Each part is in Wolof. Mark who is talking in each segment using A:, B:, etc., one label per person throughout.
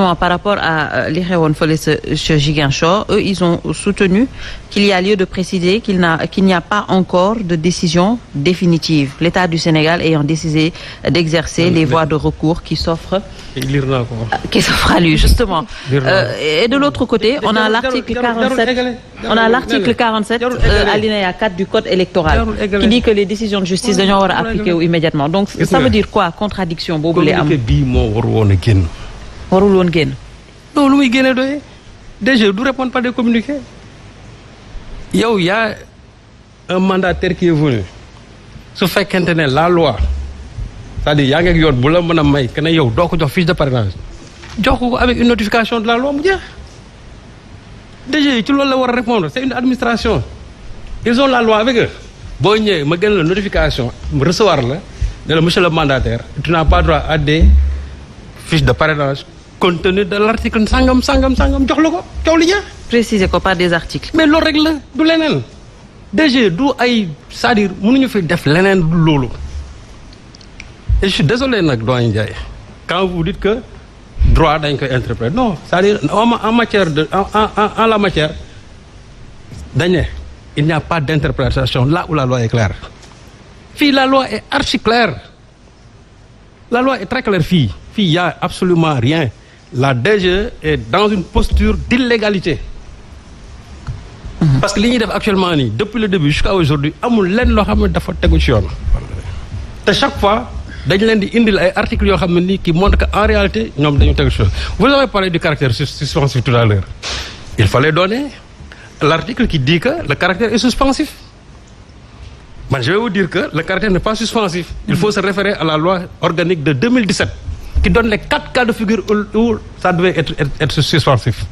A: Par rapport à li xewoon fële ce Ziguinchor, eux, ils ont soutenu qu'il y a lieu de préciser qu'il n'y a pas encore de décision définitive. L'État du Sénégal ayant décidé d'exercer les voies de recours qui s'offrent à lui, justement. Et de l'autre côté, on a l'article 47, alinéa 4 du Code électoral, qui dit que les décisions de justice dañoo war a appliquer immédiatement. Donc, ça veut dire quoi, contradiction boobu lay am? warul woon génn.
B: non lu muy génne doyee DG du répondre par des communiqués. yow y a un mandataire qui est venu su fekkente ne la loi c'est-à-dire yaa ngi ak yoon bu la mën a may que ne yow doo ko jox fiche de parrainage jox ko avec une notification de la loi mu jeex. DG ci loolu la war a répondre c'est une administration ils ont la loi avec eux. boo ñëwee ma gën la notification mu recevoir la ne la monsieur le mandataire tu n'as pas droit à des fiches de parrainage compte tenu de l'article sangam jox la ko coow li jeex.
A: préciser ko par des articles.
B: mais loolu rek la du leneen DG du ay c'est-à-dire mënuñu fi def leneen du loolu. et je suis désolé nag doyen Ndiaye quand vous dites que droit dañ koy interpréter non c'est-à-dire en matière de en la matière dañ ne il n'y a pas d'interprétation là où la loi est claire. fii la loi est archi claire la loi est très claire fii y a absolument rien. La DG est dans une posture d'illégalité. Parce que li ñuy def actuellement nii depuis le début jusqu'à aujourd'hui amul lenn loo xam ne dafa tegu ci yoon. te chaque fois dañ leen di indil ay articles yoo xam ne nii qui montrent que en réalité ñoom dañu tegu ci yoon. Vous avez parlé du caractère suspensif tout à l'heure. Il fallait donner l'article qui dit que le caractère est suspensif. Man, je vais vous dire que le caractère n'est pas suspensif. Il faut se référer à la loi organique de 2017. Qui donne les 4 cas de figure où ça devait être suspensif.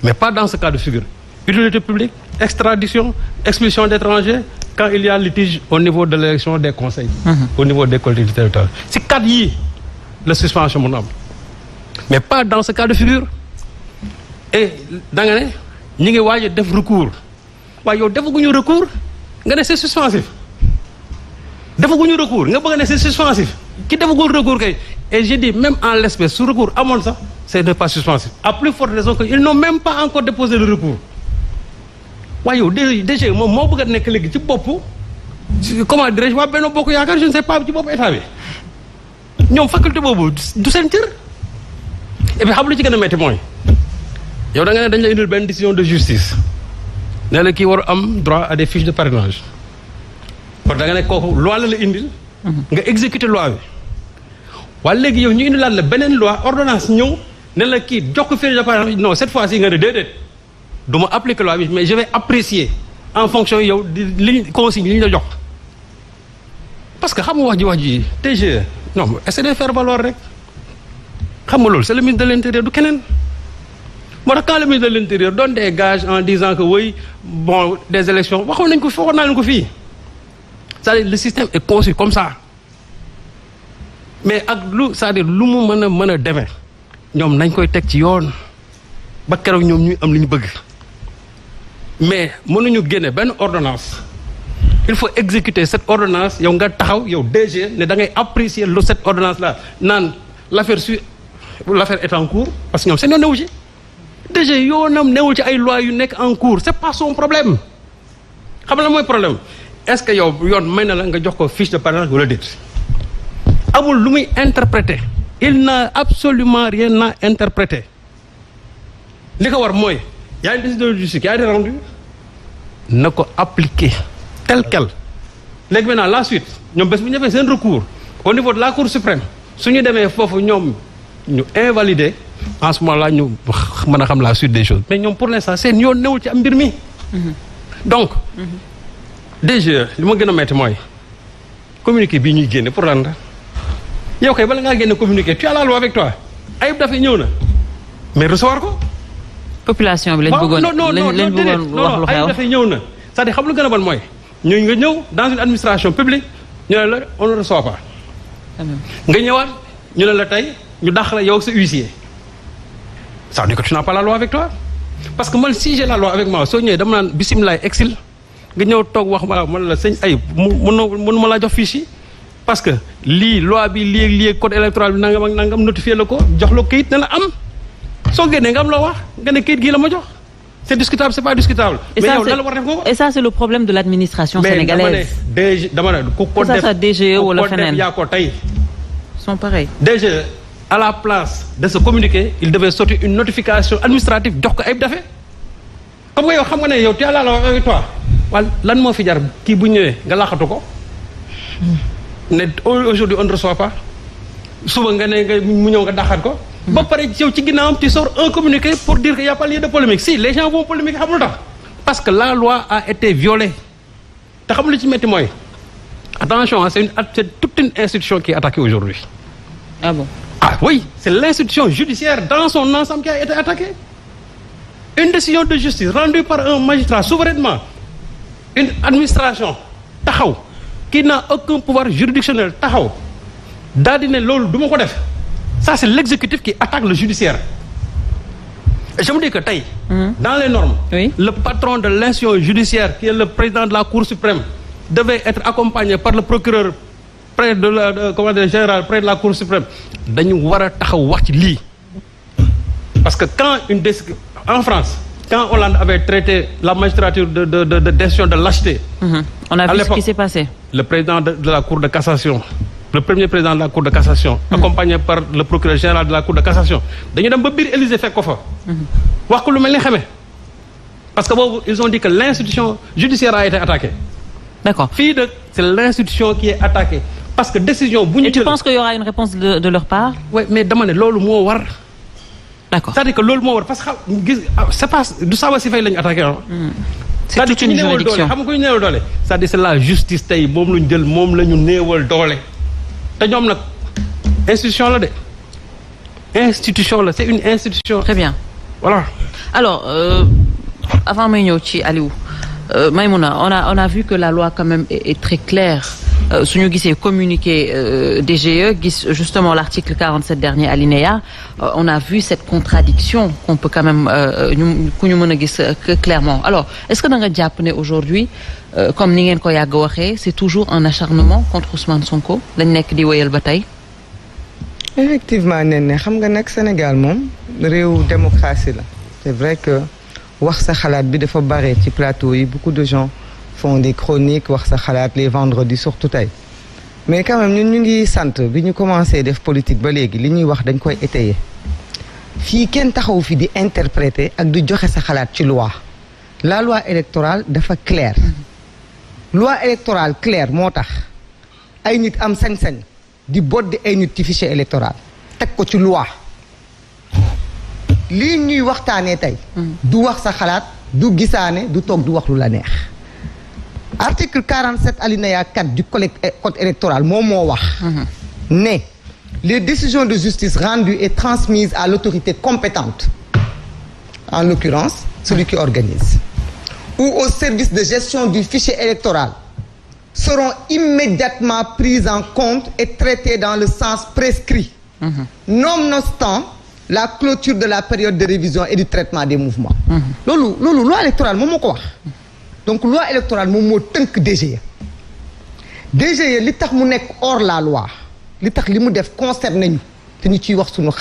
B: Mais pas dans ce cas de figure. Utilité publique, extradition, expulsion d'étrangers, quand il y a litige au niveau de l'élection des conseils, au niveau des collectivités territoriales. C'est 4 yi, la suspension, mon homme. Mais pas dans ce cas de figure. Et, dans l'année, nous avons des recours. Nous avons des recours, c'est suspensif. Nous avons des recours, c'est suspensif. Qui a recours et j'ai dit même en l'espèce ce recours à mon sens c'est pas suspensif à plus forte raison qu'ils n'ont même pas encore déposé le recours. waaye déjà moom moo bëgg a nekk léegi ci bopp comment dirais-je waa Benno Bokk Yaakaar je ne sais pas ci bopp état bi ñoom faculté boobu du seen cër. et puis xam lu ci gën a métti mooy yow da nga ne dañ la indil benn décision de justice ne la kii war am droit à des fiches de parrainage kon da nga ne kooku loi la indil. nga exécuter loi bi. waaye léegi yow ñu indi laat la beneen loi ordonnance ñëw ne la kii jox ko fiche de parrainage non cette fois-ci nga ne déedéet du ma appliquer loi bi mais je vais apprécier en fonction yow di liñ consigne li ñu la jox. parce que xam nga wax ji TGE non essayer de faire valoir rek xam nga loolu c'est le ministre de l'intérieur du keneen. moo tax quand le ministre de l'intérieur donne des gages en disant que oui bon des élections waxoon nañ ko waxoon naa leen ko fii c'est-à-dire le système est conçu comme ça. mais ak lu c'est-à-dire lu mu mën a demee ñoom nañ koy teg ci yoon ba keroog ñoom ñuy am li ñu bëgg mais mënuñu génne benn ordonnance il faut exécuter cette ordonnance yow nga taxaw yow DG ne da ngay apprécier cette ordonnance là naan l'affaire est en cours parce que ñoom seen yoon newu ci DG yoonam newul ci ay lois yu nekk en cours c'est pas son problème xam nga la mooy problème est-ce que yow yoon may na la nga jox ko fiche de parrainage wala déet. amul lu muy interpréter il n'a absolument rien à interpréter li ko war mooy y a une décision de justice qui a été rendue na ko appliquer tel quel. léegi maintenant la suite ñoom bés bu ñu defee seen recours au niveau de la Cour suprême su ñu demee foofu ñoom ñu invalider en ce moment là ñu mën a xam la suite des choses mais ñoom pour l'instant seen yoon newul ci am mbir mi. donc déjà li ma gën a metti mooy communiqué bii ñuy génne pour lan la yow kay bala ngaa génne communiqué tu as la loi avec toi Ayib Daffé ñëw na mais recevoir ko.
A: population bi lañ bëggoon lañ bëggoon wax lu xew
B: Ayib Daffé ñëw na c'est-à-dire xam lu gën a bon mooy ñooñu nga ñëw dans une administration publique ñu ne la on ne reçoit pas. nga ñëwaat ñu ne la tey ñu dàq la yow ak sa huissier ça veut dire que tu n'as pas la loi avec toi parce que man si j'ai la loi avec moi soo ñëwee dama naan bisimilah exil nga ñëw toog wax ma man la sëñ Ayib mënu ma laa jox fiche yi parce que lii loi bi lii code électoral bi nangam ak nangam notifié la ko jox la kayit ne la am soo génnee nga am loo wax nga ne kayit gii la ma jox c'est discutable c'est pas discutable.
A: mais yow lan la war a def nga ko. et ça c'est le problème de l'administration sénégalaise.
B: mais dama ne ku ko def
A: DGE wala feneen
B: yaa ko tey.
A: sont pareils.
B: DGE à la place de se communiquer il devait sortir une notification administrative jox ko Ayib Daffé comme nga yow xam nga ne yow tu as la loi avec toi wala lan moo fi jar kii bu ñëwee nga laxatu ko ne aujourd'hui on ne reçoit pas suba nga ne nga mu ñëw nga daxaat ko. ba pare yow ci ginnaawam tu sors un communiqué pour dire qu'il y a pas lieu de polémique si les gens vont polémiquer xam lu tax parce que la loi a été violée te xam lu ci métti mooy attention c'est toute une institution qui est attaquée aujourd'hui.
A: Ah bon?
B: Ah oui, c'est l'institution judiciaire dans son ensemble qui a été attaquée. Une décision de justice rendue par un magistrat souverainement, une administration taxaw qui n'a aucun pouvoir juridictionnel taxaw daal di ne loolu du ma ko def ça c'est l'exécutif qui attaque le judiciaire. Et je me dis que tey dans les normes le patron de l'institution judiciaire qui est le président de la Cour suprême devait être accompagné par le procureur près de la commandant général près de la Cour suprême dañu war a taxaw wax ci lii parce que quand en France quand Hollande avait traité la magistrature de décision de lâcheté.
A: On a vu ce qui s'est passé.
B: Le président de la Cour de cassation le premier président de la Cour de cassation accompagné par le procureur général de la Cour de cassation dañu dem ba biir Élysée fekk ko fa wax ko lu mel ni xamee parce que boobu ils ont dit que l'institution judiciaire a été attaquée.
A: D'accord.
B: Fii de c'est l'institution qui est attaquée parce que décision bu ñu.
A: Et tu penses qu'il y aura une réponse de leur part?
B: Oui mais dama ne loolu moo war.
A: D'accord.
B: C'est-à-dire que loolu moo war parce que gis c'est pas du Saba si fay lañu attaqué ah.
A: C'est toute une juridiction.
B: xam nga ku ñu néewal doole. C'est-à-dire c'est la justice tey moom lañu jël moom la ñu néewal doole te ñoom nag institution la de institution la c'est une institution.
A: Très bien.
B: Voilà.
A: Alors avant may ñëw ci Aliou. Maïmouna, on a vu que la loi quand même est très claire. Suñu gisee communiqué DGE gis justement l'article 47 dernier alinéa on a vu cette contradiction qu'on peut quand même ku ñu mën a gis clairement. Alors est-ce que da nga jàpp ne aujourd'hui comme ni ngeen ko yàgg waxee c'est toujours un acharnement contre Ousmane Sonko lañ nekk di wéyal ba tey.
C: Effectivement ne xam nga nag Sénégal moom réew démocratie la c'est vrai que wax sa xalaat bi dafa bare ci plateau yi beaucoup de gens font des chroniques wax sa xalaat les vendredis surtout tey mais quand même ñun ñu ngi sant bi ñu commencé def politique ba léegi li ñuy wax dañ koy étayer fii kenn taxaw fi di interpréter ak di joxe sa xalaat ci loi la loi électorale dafa claire loi électorale claire moo tax ay nit am sañ-sañ di boddi ay nit ci fichier électoral teg ko ci loi lii ñuy waxtaanee tey du wax sa xalaat du gisaane du toog du wax lu la neex article 47 alinéa 4 du code électoral moom moo wax ne les décisions de justice rendues et transmises à l'autorité compétente en l'occurrence celui qui organise ou au service de gestion du fichier électoral seront immédiatement prises en compte et traitées dans le sens prescrit nonobstant la clôture de la période de révision et du traitement des mouvements. loolu loi électorale moom moo ko wax donc loi électorale moom moo tënk DGE li tax mu nekk hors la loi li tax li mu def concerné ñu te ñu ciy wax sunu xalaat